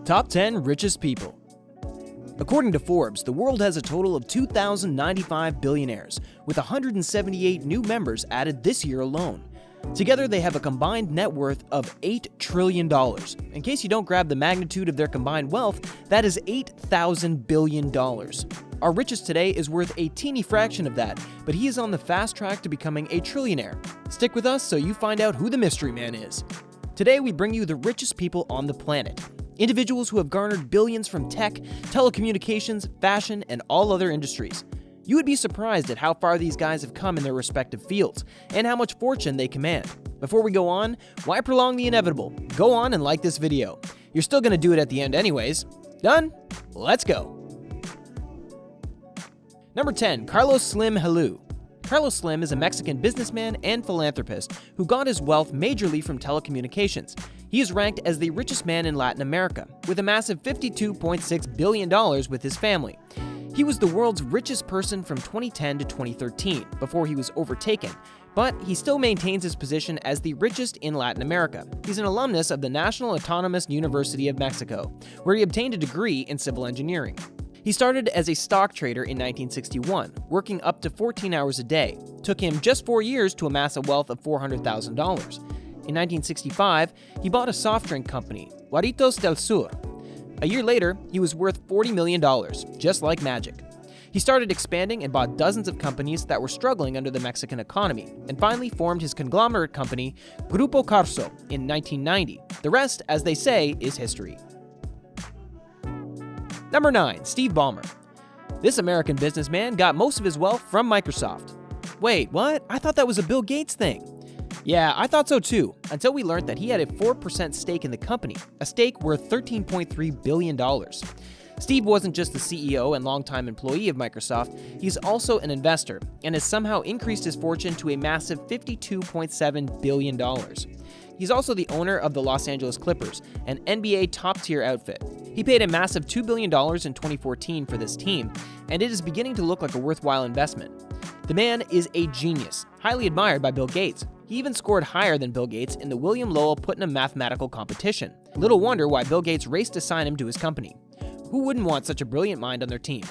Top 10 Richest People. According to Forbes, the world has a total of 2,095 billionaires, with 178 new members added this year alone. Together, they have a combined net worth of $8 trillion. In case you don't grab the magnitude of their combined wealth, that is $8,000 billion. Our richest today is worth a teeny fraction of that, but he is on the fast track to becoming a trillionaire. Stick with us so you find out who the mystery man is. Today, we bring you the richest people on the planet. Individuals who have garnered billions from tech, telecommunications, fashion, and all other industries. You would be surprised at how far these guys have come in their respective fields, and how much fortune they command. Before we go on, why prolong the inevitable? Go on and like this video. You're still gonna do it at the end anyways. Done? Let's go. Number 10, Carlos Slim Helu. Carlos Slim is a Mexican businessman and philanthropist who got his wealth majorly from telecommunications. He is ranked as the richest man in Latin America, with a massive $52.6 billion with his family. He was the world's richest person from 2010 to 2013, before he was overtaken, but he still maintains his position as the richest in Latin America. He's an alumnus of the National Autonomous University of Mexico, where he obtained a degree in civil engineering. He started as a stock trader in 1961, working up to 14 hours a day. It took him just 4 years to amass a wealth of $400,000. In 1965, he bought a soft drink company, Guaritos del Sur. A year later, he was worth $40 million, just like magic. He started expanding and bought dozens of companies that were struggling under the Mexican economy, and finally formed his conglomerate company, Grupo Carso, in 1990. The rest, as they say, is history. Number 9, Steve Ballmer. This American businessman got most of his wealth from Microsoft. Wait, what? I thought that was a Bill Gates thing. Yeah, I thought so too, until we learned that he had a 4% stake in the company, a stake worth $13.3 billion. Steve wasn't just the CEO and longtime employee of Microsoft, he's also an investor, and has somehow increased his fortune to a massive $52.7 billion. He's also the owner of the Los Angeles Clippers, an NBA top-tier outfit. He paid a massive $2 billion in 2014 for this team, and it is beginning to look like a worthwhile investment. The man is a genius, highly admired by Bill Gates. He even scored higher than Bill Gates in the William Lowell Putnam mathematical competition. Little wonder why Bill Gates raced to sign him to his company. Who wouldn't want such a brilliant mind on their team?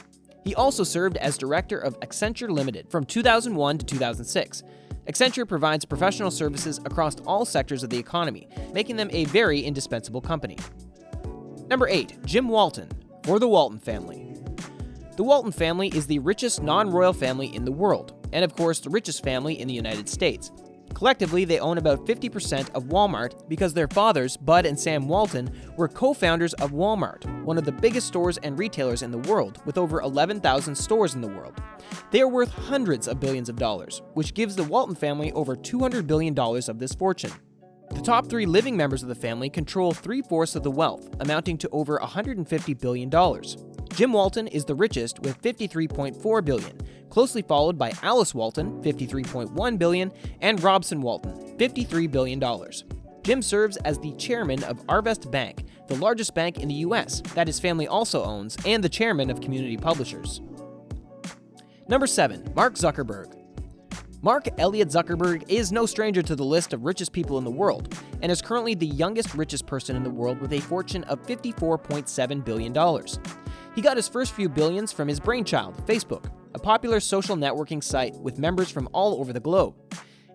He also served as director of Accenture Limited from 2001 to 2006. Accenture provides professional services across all sectors of the economy, making them a very indispensable company. Number 8, Jim Walton, or the Walton family. The Walton family is the richest non-royal family in the world, and of course the richest family in the United States. Collectively, they own about 50% of Walmart because their fathers, Bud and Sam Walton, were co-founders of Walmart, one of the biggest stores and retailers in the world, with over 11,000 stores in the world. They are worth hundreds of billions of dollars, which gives the Walton family over $200 billion of this fortune. The top 3 living members of the family control 3/4 of the wealth, amounting to over $150 billion. Jim Walton is the richest with $53.4 billion, closely followed by Alice Walton, $53.1 billion, and Robson Walton, $53 billion. Jim serves as the chairman of Arvest Bank, the largest bank in the US that his family also owns, and the chairman of Community Publishers. Number 7, Mark Zuckerberg. Mark Elliott Zuckerberg is no stranger to the list of richest people in the world, and is currently the youngest richest person in the world with a fortune of $54.7 billion. He got his first few billions from his brainchild, Facebook, a popular social networking site with members from all over the globe.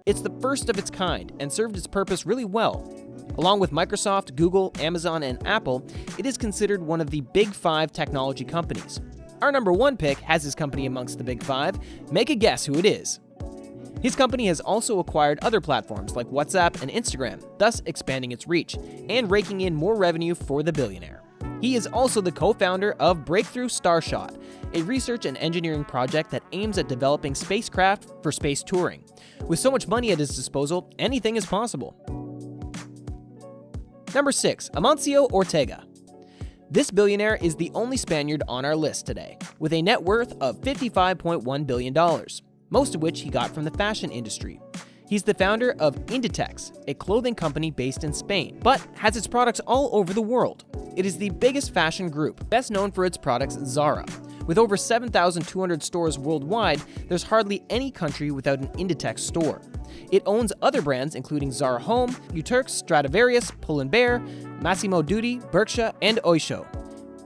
It's the first of its kind and served its purpose really well. Along with Microsoft, Google, Amazon, and Apple, it is considered one of the Big 5 technology companies. Our number 1 pick has his company amongst the Big 5. Make a guess who it is. His company has also acquired other platforms like WhatsApp and Instagram, thus expanding its reach and raking in more revenue for the billionaire. He is also the co-founder of Breakthrough Starshot, a research and engineering project that aims at developing spacecraft for space touring. With so much money at his disposal, anything is possible. Number 6, Amancio Ortega. This billionaire is the only Spaniard on our list today, with a net worth of $55.1 billion, most of which he got from the fashion industry. He's the founder of Inditex, a clothing company based in Spain, but has its products all over the world. It is the biggest fashion group, best known for its products Zara. With over 7,200 stores worldwide, there's hardly any country without an Inditex store. It owns other brands including Zara Home, Uterx, Stradivarius, Pull & Bear, Massimo Dutti, Berkshire, and Oysho.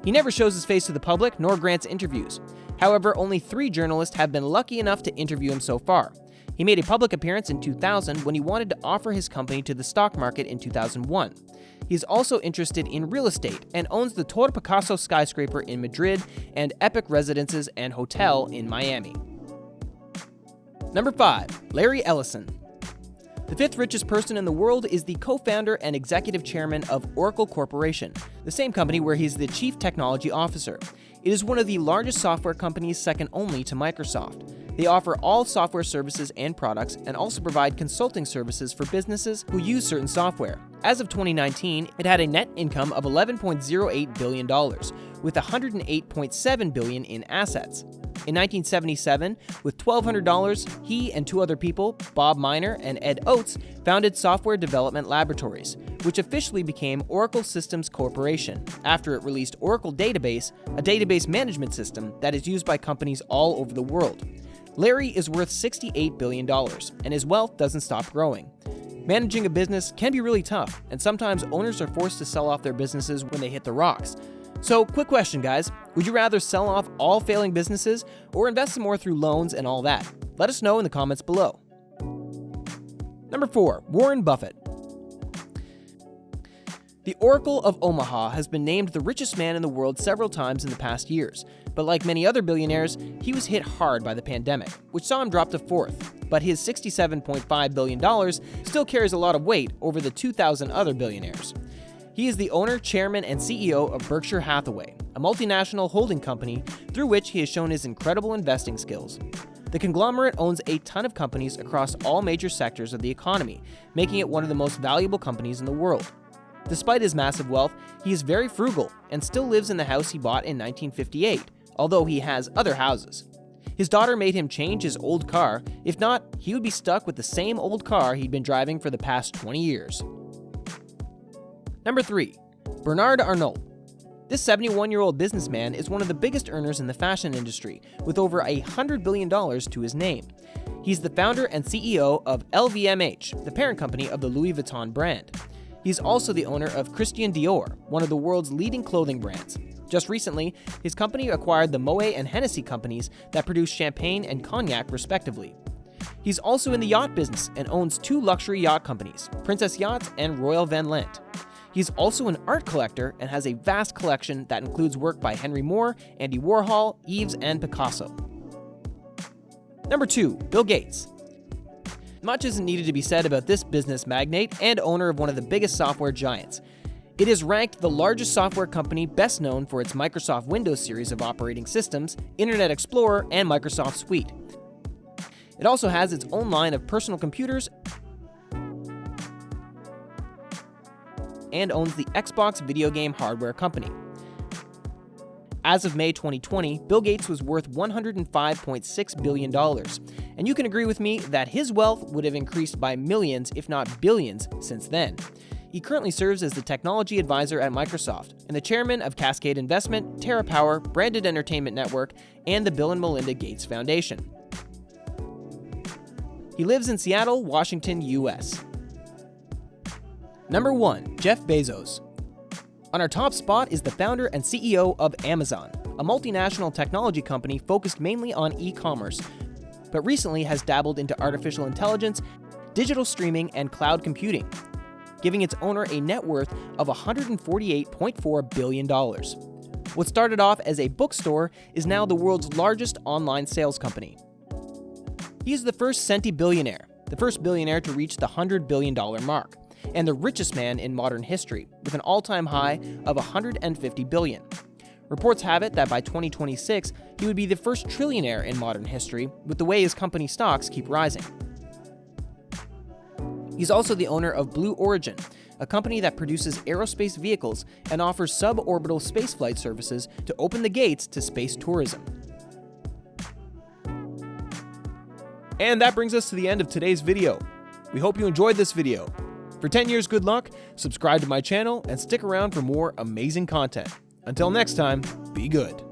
He never shows his face to the public nor grants interviews. However, only 3 journalists have been lucky enough to interview him so far. He made a public appearance in 2000 when he wanted to offer his company to the stock market in 2001. He is also interested in real estate and owns the Torre Picasso skyscraper in Madrid and Epic Residences and Hotel in Miami. Number 5. Larry Ellison. The 5th richest person in the world is the co-founder and executive chairman of Oracle Corporation, the same company where he's the chief technology officer. It is one of the largest software companies, second only to Microsoft. They offer all software services and products and also provide consulting services for businesses who use certain software. As of 2019, it had a net income of $11.08 billion, with $108.7 billion in assets. In 1977, with $1,200, he and 2 other people, Bob Miner and Ed Oates, founded Software Development Laboratories, which officially became Oracle Systems Corporation, after it released Oracle Database, a database management system that is used by companies all over the world. Larry is worth $68 billion, and his wealth doesn't stop growing. Managing a business can be really tough, and sometimes owners are forced to sell off their businesses when they hit the rocks. So, quick question, guys. Would you rather sell off all failing businesses or invest some more through loans and all that? Let us know in the comments below. Number 4. Warren Buffett. The Oracle of Omaha has been named the richest man in the world several times in the past years, but like many other billionaires, he was hit hard by the pandemic, which saw him drop to 4th, but his $67.5 billion still carries a lot of weight over the 2,000 other billionaires. He is the owner, chairman, and CEO of Berkshire Hathaway, a multinational holding company through which he has shown his incredible investing skills. The conglomerate owns a ton of companies across all major sectors of the economy, making it one of the most valuable companies in the world. Despite his massive wealth, he is very frugal and still lives in the house he bought in 1958, although he has other houses. His daughter made him change his old car. If not, he would be stuck with the same old car he'd been driving for the past 20 years. Number 3. Bernard Arnault. This 71-year-old businessman is one of the biggest earners in the fashion industry, with over $100 billion to his name. He's the founder and CEO of LVMH, the parent company of the Louis Vuitton brand. He's also the owner of Christian Dior, one of the world's leading clothing brands. Just recently, his company acquired the Moet and Hennessy companies that produce champagne and cognac respectively. He's also in the yacht business and owns 2 luxury yacht companies, Princess Yachts and Royal Van Lent. He's also an art collector and has a vast collection that includes work by Henry Moore, Andy Warhol, Yves, and Picasso. Number 2. Bill Gates. Much isn't needed to be said about this business magnate and owner of one of the biggest software giants. It is ranked the largest software company, best known for its Microsoft Windows series of operating systems, Internet Explorer, and Microsoft Suite. It also has its own line of personal computers and owns the Xbox video game hardware company. As of May 2020, Bill Gates was worth $105.6 billion, and you can agree with me that his wealth would have increased by millions, if not billions, since then. He currently serves as the technology advisor at Microsoft and the chairman of Cascade Investment, TerraPower, Branded Entertainment Network, and the Bill and Melinda Gates Foundation. He lives in Seattle, Washington, US. Number 1. Jeff Bezos. On our top spot is the founder and CEO of Amazon, a multinational technology company focused mainly on e-commerce, but recently has dabbled into artificial intelligence, digital streaming, and cloud computing, giving its owner a net worth of $148.4 billion. What started off as a bookstore is now the world's largest online sales company. He is the first centi-billionaire, the first billionaire to reach the $100 billion mark, and the richest man in modern history, with an all-time high of $150 billion. Reports have it that by 2026, he would be the first trillionaire in modern history, with the way his company stocks keep rising. He's also the owner of Blue Origin, a company that produces aerospace vehicles and offers suborbital spaceflight services to open the gates to space tourism. And that brings us to the end of today's video. We hope you enjoyed this video. For 10 years good luck, subscribe to my channel and stick around for more amazing content. Until next time, be good.